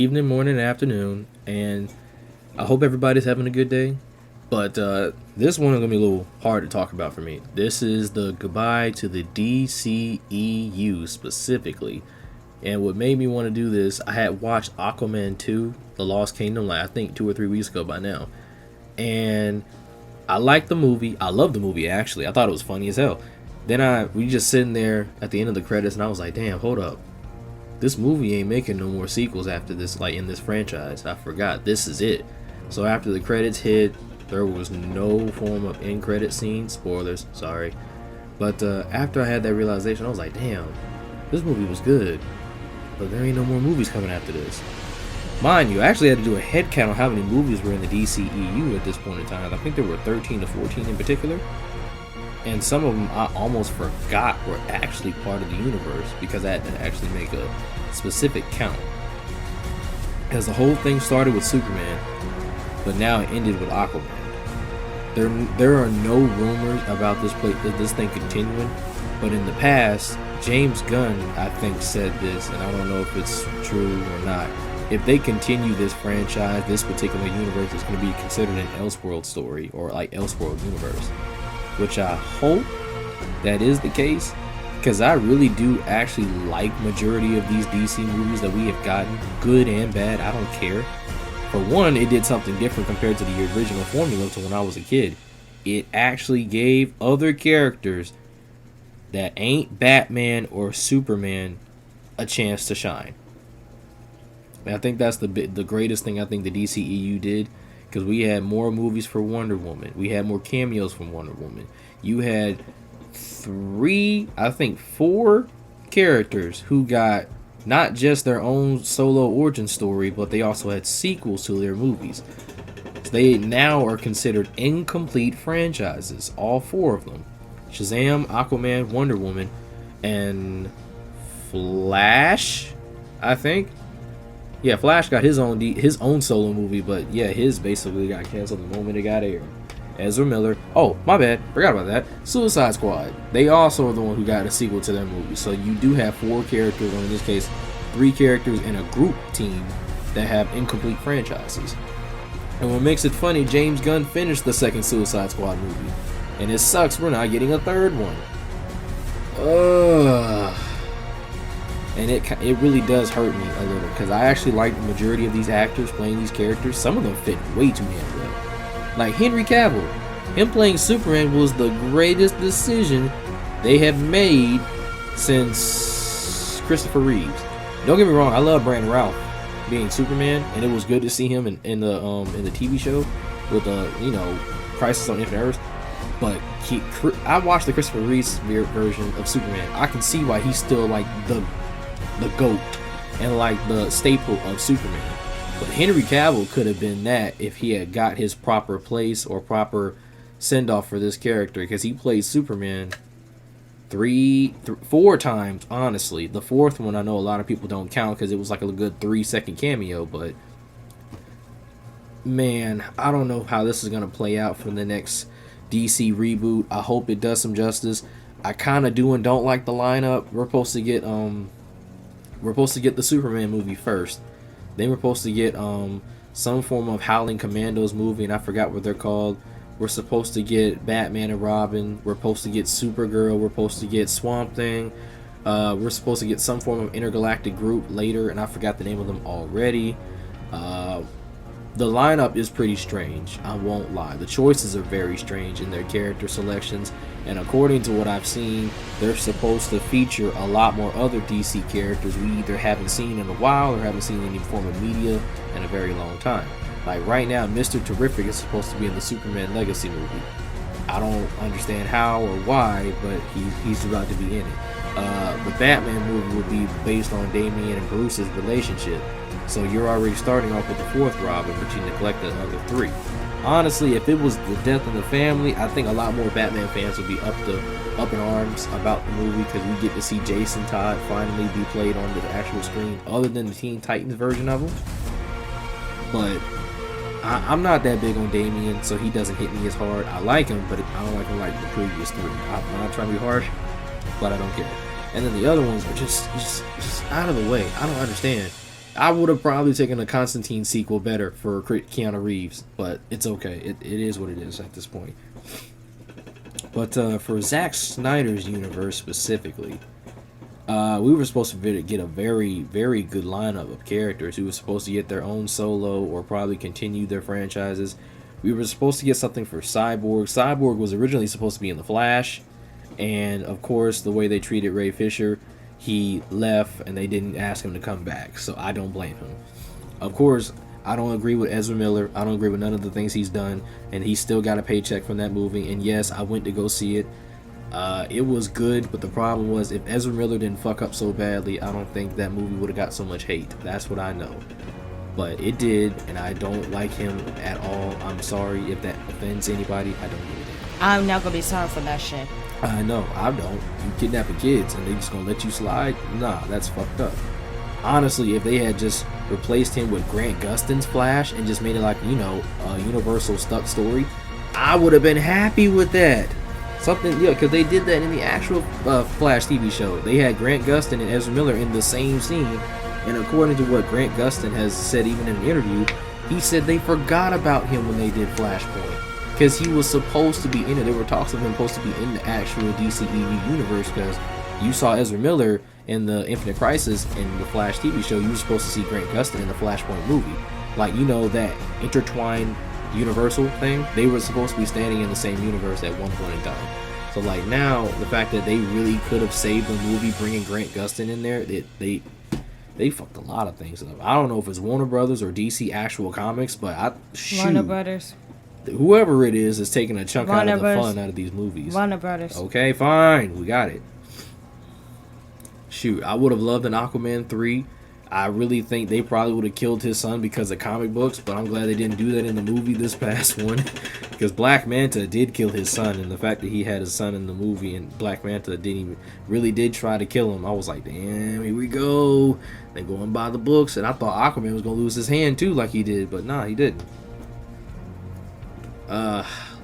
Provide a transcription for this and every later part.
evening, morning, afternoon, and I hope everybody's having a good day. But this one is going to be a little hard to talk about for me. This is the goodbye to the DCEU specifically. And what made me want to do this, I had watched Aquaman 2, The Lost Kingdom, like I think 2 or 3 weeks ago by now. And I liked the movie. I loved the movie, actually. I thought it was funny as hell. Then we just sitting there at the end of the credits, and I was like, damn, hold up. This movie ain't making no more sequels after this, like in this franchise. I forgot. This is it. So after the credits hit, there was no form of end credit scene. Spoilers, sorry. But after I had that realization, I was like, damn, this movie was good. But there ain't no more movies coming after this. Mind you, I actually had to do a head count on how many movies were in the DCEU at this point in time. I think there were 13 to 14 in particular. And some of them I almost forgot were actually part of the universe because I had to actually make a specific count. Because the whole thing started with Superman, but now it ended with Aquaman. There are no rumors about this thing continuing, but in the past, James Gunn, I think, said this, and I don't know if it's true or not. If they continue this franchise, this particular universe is going to be considered an Elseworld story or like Elseworld universe. Which I hope that is the case, because I really do actually like majority of these DC movies that we have gotten, good and bad. I don't care. For one, it did something different compared to the original formula to when I was a kid. It actually gave other characters that ain't Batman or Superman a chance to shine. And I think that's the greatest thing I think the DCEU did. Because we had more movies for Wonder Woman. We had more cameos from Wonder Woman. You had 4 characters who got not just their own solo origin story, but they also had sequels to their movies. So they now are considered incomplete franchises. All 4 of them. Shazam, Aquaman, Wonder Woman, and Flash, I think. Yeah, Flash got his own solo movie, but yeah, his basically got canceled the moment it got aired. Ezra Miller. Oh, my bad. Forgot about that. Suicide Squad. They also are the one who got a sequel to their movie. So you do have 4 characters, or in this case, 3 characters in a group team that have incomplete franchises. And what makes it funny, James Gunn finished the second Suicide Squad movie. And it sucks we're not getting a third one. And it really does hurt me a little, because I actually like the majority of these actors playing these characters. Some of them fit way too damn well. Like Henry Cavill, him playing Superman was the greatest decision they have made since Christopher Reeves. Don't get me wrong, I love Brandon Routh being Superman, and it was good to see him in the TV show with Crisis on Infinite Earths. But I watched the Christopher Reeves version of Superman. I can see why he's still like the GOAT and like the staple of Superman. But Henry Cavill could have been that if he had got his proper place or proper send-off for this character, because he played Superman 4 times, honestly. The 4th one I know a lot of people don't count because it was like a good 3-second cameo, but man, I don't know how this is going to play out for the next DC reboot. I hope it does some justice. I kind of do and don't like the lineup. We're supposed to get the Superman movie first. Then we're supposed to get some form of Howling Commandos movie, and I forgot what they're called. We're supposed to get Batman and Robin. We're supposed to get Supergirl. We're supposed to get Swamp Thing. We're supposed to get some form of intergalactic group later, and I forgot the name of them already. The lineup is pretty strange, I won't lie. The choices are very strange in their character selections, and according to what I've seen, they're supposed to feature a lot more other DC characters we either haven't seen in a while or haven't seen in any form of media in a very long time. Like right now, Mr. Terrific is supposed to be in the Superman Legacy movie. I don't understand how or why, but he's about to be in it. The Batman movie will be based on Damian and Bruce's relationship. So you're already starting off with the 4th Robin, but you neglect the other 3. Honestly, if it was the death of the family, I think a lot more Batman fans would be up in arms about the movie, because we get to see Jason Todd finally be played on the actual screen, other than the Teen Titans version of him. But I'm not that big on Damian, so he doesn't hit me as hard. I like him, but I don't like him like the previous 3. I'm not trying to be harsh, but I don't care. And then the other ones are just out of the way. I don't understand. I would have probably taken a Constantine sequel better for Keanu Reeves, but it's okay. It is what it is at this point. But for Zack Snyder's universe specifically, we were supposed to get a very, very good lineup of characters who were supposed to get their own solo or probably continue their franchises. We were supposed to get something for Cyborg. Cyborg was originally supposed to be in The Flash, and of course, the way they treated Ray Fisher, he left and they didn't ask him to come back, so I don't blame him. Of course, I don't agree with Ezra Miller. I don't agree with none of the things he's done, and he still got a paycheck from that movie. And yes, I went to go see it. It was good, but the problem was if Ezra Miller didn't fuck up so badly, I don't think that movie would have got so much hate. That's what I know. But it did, and I don't like him at all. I'm sorry if that offends anybody. I don't give a damn. I'm not gonna be sorry for that shit. I know, I don't. You kidnapping kids and they just gonna let you slide? Nah, that's fucked up. Honestly, if they had just replaced him with Grant Gustin's Flash and just made it like, you know, a universal stuck story, I would have been happy with that. Something, yeah, because they did that in the actual Flash TV show. They had Grant Gustin and Ezra Miller in the same scene, and according to what Grant Gustin has said even in an interview, he said they forgot about him when they did Flashpoint. Because he was supposed to be in it. There were talks of him supposed to be in the actual DCEU universe, because you saw Ezra Miller in the Infinite Crisis in the Flash TV show. You were supposed to see Grant Gustin in the Flashpoint movie. Like, you know, that intertwined universal thing? They were supposed to be standing in the same universe at one point in time. So, like, now, the fact that they really could have saved the movie bringing Grant Gustin in there, they fucked a lot of things up. I don't know if it's Warner Brothers or DC Actual Comics, but Warner Brothers. Whoever it is taking a chunk out of the fun out of these movies. Warner Brothers. Okay, fine. We got it. Shoot, I would have loved an Aquaman 3. I really think they probably would have killed his son because of comic books, but I'm glad they didn't do that in the movie this past one. Because Black Manta did kill his son, and the fact that he had his son in the movie and Black Manta really did try to kill him, I was like, damn, here we go. They going by the books, and I thought Aquaman was going to lose his hand too like he did, but nah, he didn't.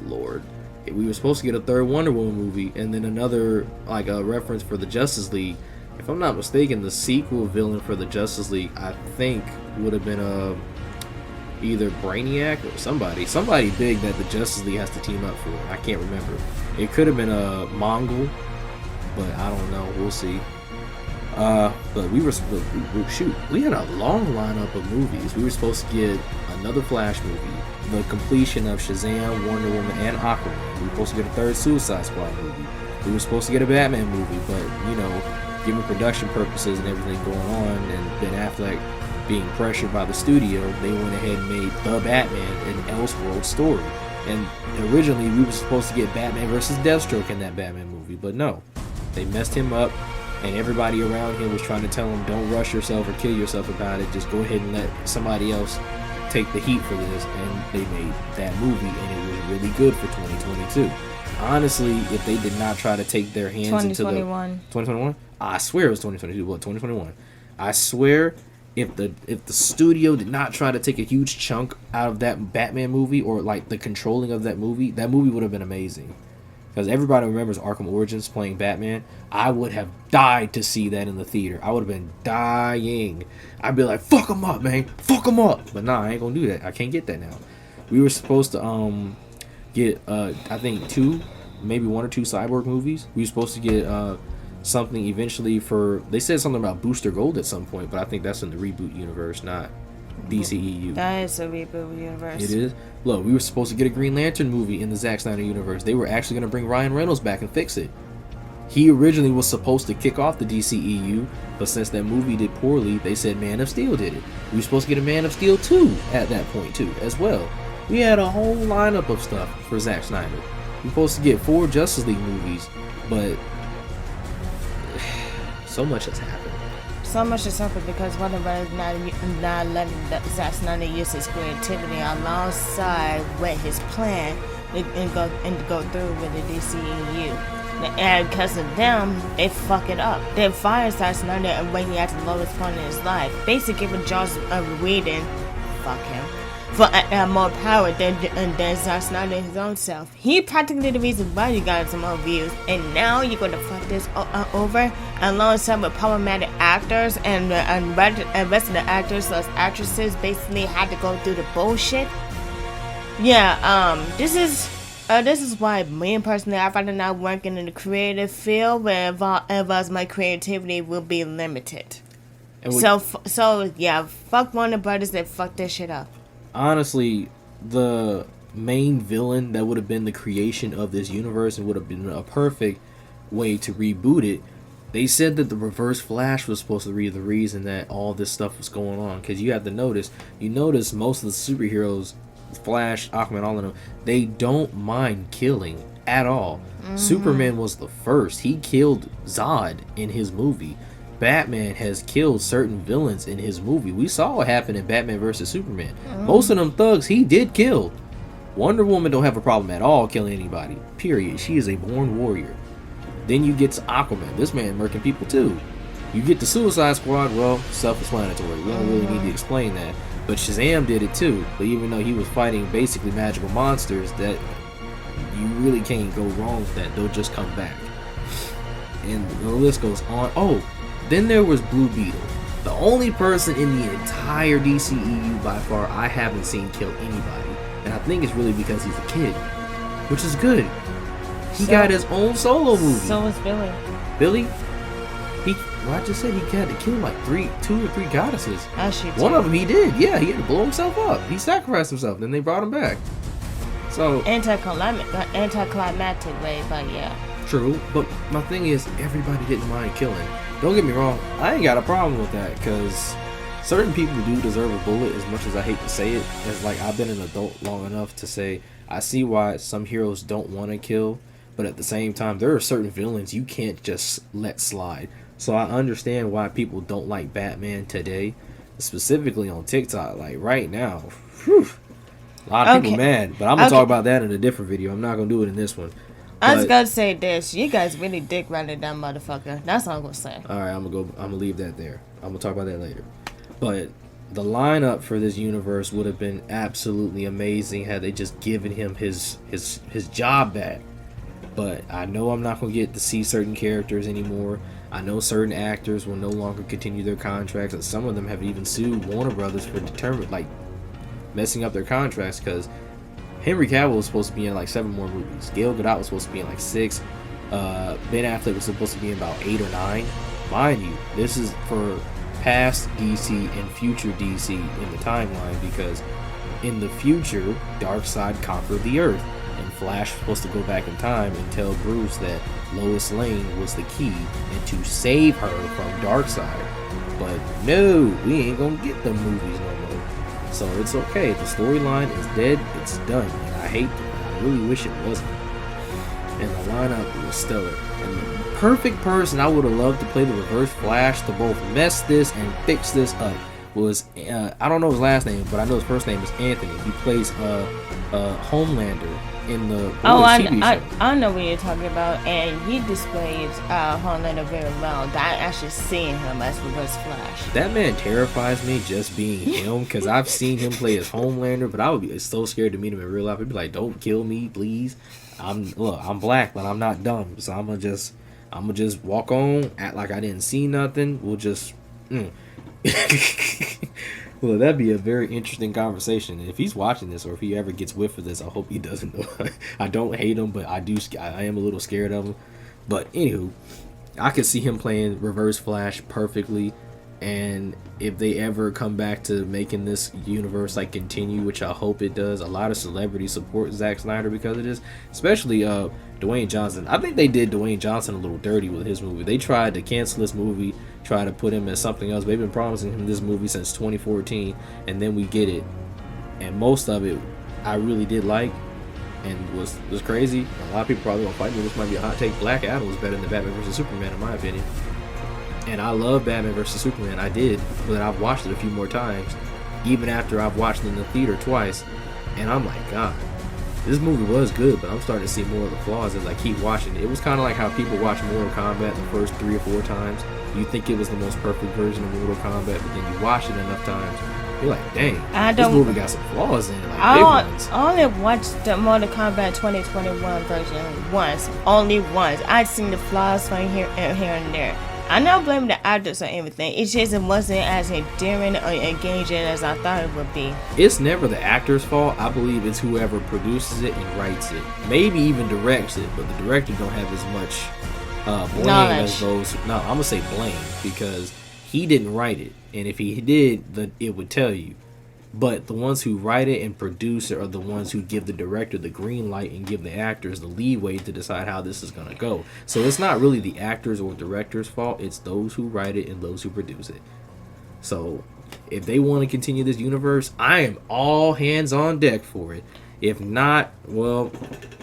Lord. We were supposed to get a third Wonder Woman movie, and then another, like, a reference for the Justice League. If I'm not mistaken, the sequel villain for the Justice League, I think, would have been either Brainiac or somebody big that the Justice League has to team up for. I can't remember. It could have been a Mongol, but I don't know. We'll see. But we had a long lineup of movies. We were supposed to get another Flash movie, the completion of Shazam, Wonder Woman, and Aquaman. We were supposed to get a third Suicide Squad movie. We were supposed to get a Batman movie, but, you know, given production purposes and everything going on, and Ben Affleck being pressured by the studio, they went ahead and made The Batman an Elseworld story. And originally, we were supposed to get Batman versus Deathstroke in that Batman movie, but no. They messed him up, and everybody around him was trying to tell him, don't rush yourself or kill yourself about it. Just go ahead and let somebody else take the heat for this. And they made that movie, and it was really good for 2022. Honestly, if they did not try to take their hands into the 2021, I swear it was 2022. What, 2021? I swear, if the studio did not try to take a huge chunk out of that Batman movie, or like the controlling of that movie would have been amazing. Because everybody remembers Arkham Origins playing Batman. I would have died to see that in the theater. I would have been dying. I'd be like, fuck them up, man. Fuck them up. But nah, I ain't gonna do that. I can't get that now. We were supposed to get, I think, maybe one or two Cyborg movies. We were supposed to get something eventually for... They said something about Booster Gold at some point, but I think that's in the reboot universe, not DCEU. That is a reboot universe. It is? Look, we were supposed to get a Green Lantern movie in the Zack Snyder universe. They were actually going to bring Ryan Reynolds back and fix it. He originally was supposed to kick off the DCEU, but since that movie did poorly, they said Man of Steel did it. We were supposed to get a Man of Steel 2 at that point, too, as well. We had a whole lineup of stuff for Zack Snyder. We were supposed to get 4 Justice League movies, but so much has happened. So much has happened because Warner Brothers not letting Zack Snyder use his creativity alongside with his plan and go through with the DCEU. And because of them, they fuck it up. They fired Zack Snyder and when he at the lowest point in his life. Basically, with Joss Whedon, fuck him, more power than Zack Snyder his own self. He practically the reason why you got some more views, and now you're gonna fuck this over alongside with problematic actors and rest of the actors plus actresses basically had to go through the bullshit. Yeah, this is why me personally I'd rather not working in the creative field where involves my creativity will be limited. So yeah, fuck Warner Brothers and fuck this shit up. Honestly, the main villain that would have been the creation of this universe and would have been a perfect way to reboot it. They said that the Reverse Flash was supposed to be the reason that all this stuff was going on. Because you have to notice most of the superheroes, Flash, Aquaman, all of them, they don't mind killing at all. Superman was the first. He killed Zod in his movie. Batman has killed certain villains in his movie. We saw what happened in Batman vs. Superman. Most of them thugs he did kill. Wonder Woman don't have a problem at all killing anybody. Period. She is a born warrior. Then you get to Aquaman. This man murking people too. You get to Suicide Squad. Well, self-explanatory. We don't really need to explain that. But Shazam did it too. But even though he was fighting basically magical monsters, that you really can't go wrong with that. They'll just come back. And the list goes on. Oh, then there was Blue Beetle. The only person in the entire DCEU by far I haven't seen kill anybody. And I think it's really because he's a kid. Which is good. He got his own solo movie. So was Billy. Billy? I just said he had to kill like 2 or 3 goddesses. One of them he did. Yeah, he had to blow himself up. He sacrificed himself. Then they brought him back. So anticlimactic way, but yeah. True, but my thing is, everybody didn't mind killing. Don't get me wrong, I ain't got a problem with that, because certain people do deserve a bullet, as much as I hate to say it. It's like, I've been an adult long enough to say, I see why some heroes don't want to kill, but at the same time, there are certain villains you can't just let slide. So I understand why people don't like Batman today, specifically on TikTok. Like, right now, whew, a lot of people mad, but I'm going to talk about that in a different video. I'm not going to do it in this one. I was gonna say this. You guys really dick riding that motherfucker. That's all I'm gonna say. Alright, I'm gonna leave that there. I'm gonna talk about that later. But the lineup for this universe would have been absolutely amazing had they just given him his job back. But I know I'm not gonna get to see certain characters anymore. I know certain actors will no longer continue their contracts, and some of them have even sued Warner Brothers for messing up their contracts, because Henry Cavill was supposed to be in like 7 more movies. Gal Gadot was supposed to be in like 6. Ben Affleck was supposed to be in about 8 or 9. Mind you, this is for past DC and future DC in the timeline, because in the future, Darkseid conquered the Earth, and Flash was supposed to go back in time and tell Bruce that Lois Lane was the key and to save her from Darkseid. But no, we ain't gonna get them movies no more. So it's okay. The storyline is dead. It's done. And I hate it. I really wish it wasn't. And the lineup was stellar. And the perfect person I would have loved to play the Reverse Flash to both mess this and fix this up was, I don't know his last name, but I know his first name is Anthony. He plays Homelander in the TV show. I know what you're talking about, and he displays Homelander very well. I actually seen him as Reverse Flash. That man terrifies me just being him, because I've seen him play as Homelander, but I would be so scared to meet him in real life. I'd be like, don't kill me, please. I'm black, but I'm not dumb, so I'm gonna just walk on, act like I didn't see nothing. We'll just well, that'd be a very interesting conversation. And if he's watching this, or if he ever gets whiff of this, I hope he doesn't know. I don't hate him, but I am a little scared of him. But anywho, I could see him playing Reverse Flash perfectly. And if they ever come back to making this universe continue, which I hope it does, a lot of celebrities support Zack Snyder because of this, especially Dwayne Johnson. I think they did Dwayne Johnson a little dirty with his movie. They tried to cancel this movie, try to put him as something else. They've been promising him this movie since 2014, and then we get it. And most of it I really did like and was crazy. A lot of people probably won't fight me. This might be a hot take. Black Adam was better than Batman vs. Superman in my opinion. And I love Batman vs. Superman. I did, but I've watched it a few more times, even after I've watched it in the theater twice. And I'm like, God, this movie was good, but I'm starting to see more of the flaws as I keep watching it. It was kind of like how people watch Mortal Kombat the first 3 or 4 times. You think it was the most perfect version of Mortal Kombat, but then you watch it enough times, You're like, dang, I this don't- movie got some flaws in it, like I big on- ones. only watched the Mortal Kombat 2021 version once. Only once. I'd seen the flaws from here and there. I'm not blaming the actors or everything. It's just it wasn't as endearing or engaging as I thought it would be. It's never the actor's fault. I believe it's whoever produces it and writes it. Maybe even directs it, but the director don't have as much blame as those. No, I'm gonna say blame because he didn't write it, and if he did, then it would tell you. But the ones who write it and produce it are the ones who give the director the green light and give the actors the leeway to decide how this is going to go. So it's not really the actors or director's fault. It's those who write it and those who produce it. So if they want to continue this universe, I am all hands on deck for it. If not, well,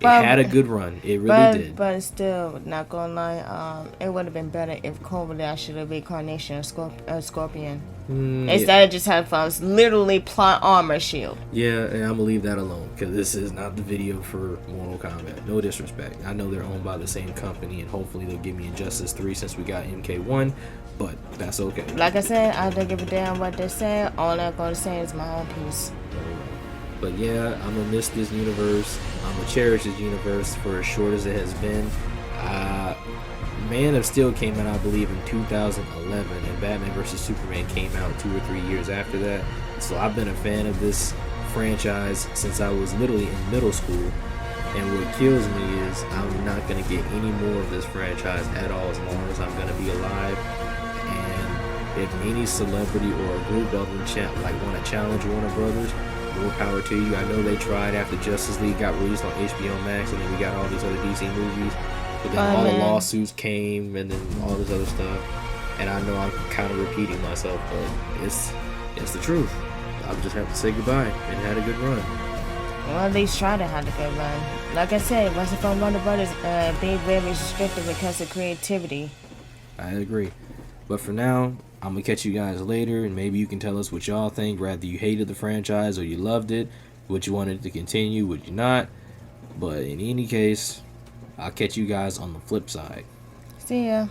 it had a good run. It really did. But still, not gonna lie, it would have been better if Cobra should have reincarnation of Scorpion. Instead of just having Fox literally plot armor shield. Yeah, and I'm gonna leave that alone because this is not the video for Mortal Kombat. No disrespect. I know they're owned by the same company, and hopefully they'll give me Injustice 3 since we got MK1, but that's okay. Like I said, I don't give a damn what they say. All I'm gonna say is my own piece. But yeah, I'm gonna miss this universe. I'm gonna cherish this universe for as short as it has been. Man of Steel came out, I believe, in 2011, and Batman vs Superman came out 2 or 3 years after that. So I've been a fan of this franchise since I was literally in middle school. And what kills me is I'm not gonna get any more of this franchise at all as long as I'm gonna be alive. And if any celebrity or a group of them want to challenge Warner Brothers, more power to you. I know they tried after Justice League got released on HBO Max, and then we got all these other DC movies. But then all the lawsuits came, and then all this other stuff. And I know I'm kind of repeating myself, but it's the truth. I'll just have to say goodbye and had a good run. Well, at least try to have a good run. Like I said, it wasn't from Warner Brothers being very restricted because of creativity. I agree. But for now, I'm going to catch you guys later, and maybe you can tell us what y'all think. Rather you hated the franchise or you loved it, what you wanted to continue, what you not. But in any case, I'll catch you guys on the flip side. See ya.